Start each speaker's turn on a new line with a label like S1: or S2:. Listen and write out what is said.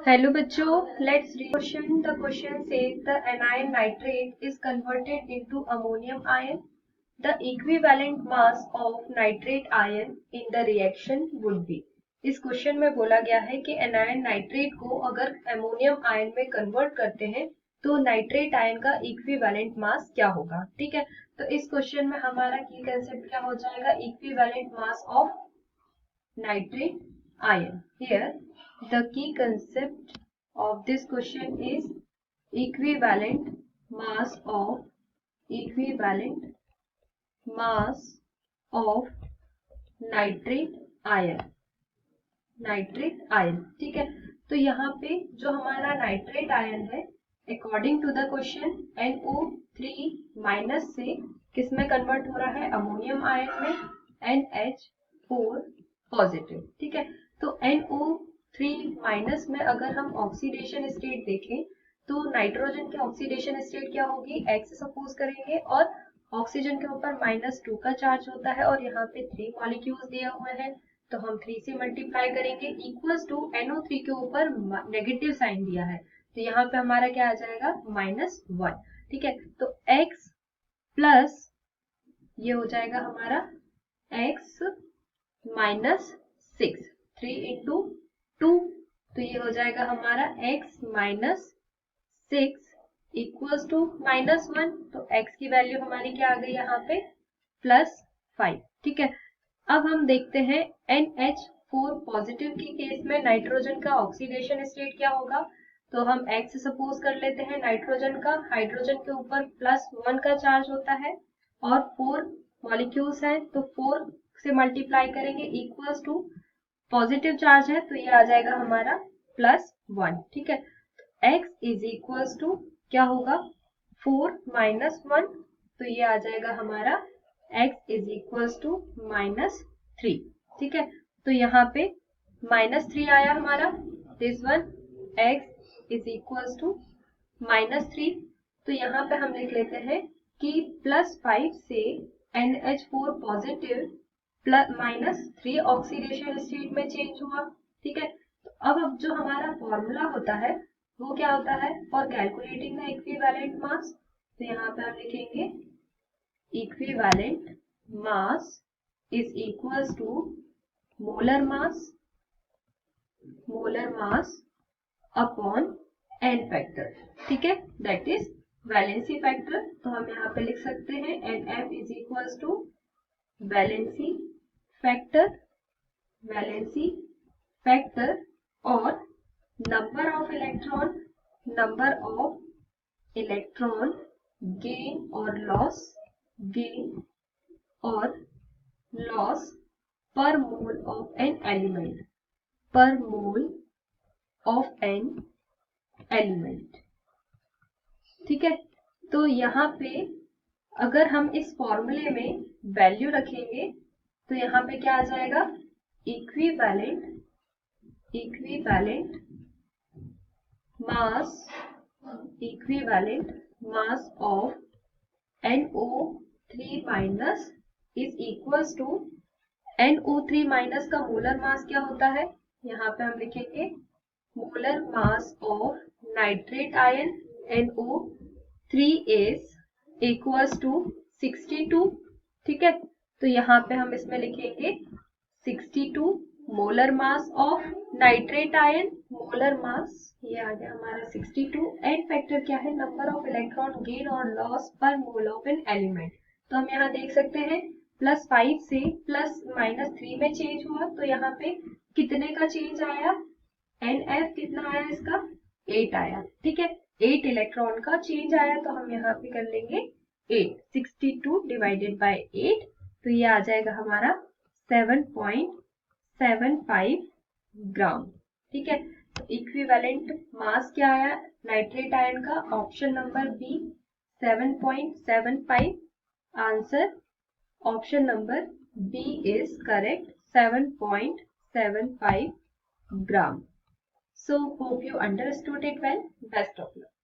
S1: Hello बच्चों, let's read question. The question says the anion nitrate is converted into ammonium ion. The equivalent mass of nitrate ion in the reaction would be. इस question में बोला गया है कि anion nitrate को अगर ammonium ion में कन्वर्ट करते हैं तो नाइट्रेट आयन का इक्विवेलेंट मास क्या होगा। ठीक है, तो इस क्वेश्चन में हमारा की कंसेप्ट क्या हो जाएगा, equivalent mass of nitrate ion. Here the key concept of this question is equivalent mass of nitrate ion. ठीक है, तो यहाँ पे जो हमारा नाइट्रेट आयन है according to the question NO3 minus से किस में कन्वर्ट हो रहा है, अमोनियम आयन में NH4 पॉजिटिव। ठीक है, तो NO3 माइनस में अगर हम ऑक्सीडेशन स्टेट देखें तो नाइट्रोजन की ऑक्सीडेशन स्टेट क्या होगी, X सपोज करेंगे और ऑक्सीजन के ऊपर -2 का चार्ज होता है और यहाँ पे 3 मॉलिक्यूल्स दिए हुए हैं तो हम 3 से मल्टीप्लाई करेंगे इक्वल्स टू NO3 के ऊपर नेगेटिव साइन दिया है तो यहाँ पे हमारा क्या आ जाएगा -1। ठीक है, तो X प्लस ये हो जाएगा हमारा X -6, 3 इंटू 2 तो ये हो जाएगा हमारा X -6 इक्वल्स टू -1 तो X की वैल्यू हमारी क्या आ गई यहाँ पे +5। ठीक है, अब हम देखते हैं NH4 पॉजिटिव की केस में नाइट्रोजन का ऑक्सीडेशन स्टेट क्या होगा, तो हम X सपोज कर लेते हैं नाइट्रोजन का, हाइड्रोजन के ऊपर +1 का चार्ज होता है और 4 मॉलिक्यूल्स हैं तो 4 से मल्टीप्लाई करेंगे इक्वल्स टू पॉजिटिव चार्ज है तो ये आ जाएगा हमारा +1। ठीक है, तो X इज इक्वल्स टू क्या होगा 4 -1 तो ये आ जाएगा हमारा X इज इक्वल्स टू -3। ठीक है, तो यहाँ पे -3 आया हमारा, this one X is equals to -3 तो यहाँ पे हम लिख लेते हैं कि +5 से NH4 पॉजिटिव -3 ऑक्सीडेशन स्टेट में चेंज हुआ। ठीक है, तो अब जो हमारा फॉर्मूला होता है वो क्या होता है, for calculating the equivalent mass तो यहाँ पे हम लिखेंगे equivalent mass is equals to molar mass upon n factor. ठीक है, दैट इज वैलेंसी फैक्टर, तो हम यहाँ पे लिख सकते हैं NF is equals to valency factor और नंबर ऑफ इलेक्ट्रॉन गेन और लॉस पर मोल ऑफ एन एलिमेंट। ठीक है, तो यहाँ पे अगर हम इस फॉर्मूले में वैल्यू रखेंगे तो यहाँ पे क्या आ जाएगा, equivalent mass of NO3 minus is equals to NO3 minus का मोलर मास क्या होता है, यहाँ पे हम लिखेंगे molar mass of nitrate ion NO3 is equals to 62। ठीक है, तो यहाँ पे हम इसमें लिखेंगे 62 molar mass of nitrate ion, molar mass ये आ गया हमारा 62, एन फैक्टर क्या है, नंबर ऑफ इलेक्ट्रॉन गेन और लॉस पर मोल ऑफ एन एलिमेंट। तो हम यहाँ देख सकते हैं +5 से +-3 में चेंज हुआ तो यहाँ पे कितने का चेंज आया, NF कितना आया इसका 8 आया। ठीक है, 8 इलेक्ट्रॉन का चेंज आया तो हम यहाँ पे कर लेंगे 8, 62 डिवाइडेड बाय 8 तो ये आ जाएगा हमारा 7.75 ग्राम। ठीक है, तो इक्विवेलेंट मास क्या आया नाइट्रेट आयन का, option number B 7.75, answer option number B is correct 7.75 gram. So hope you understood it well. Best of luck.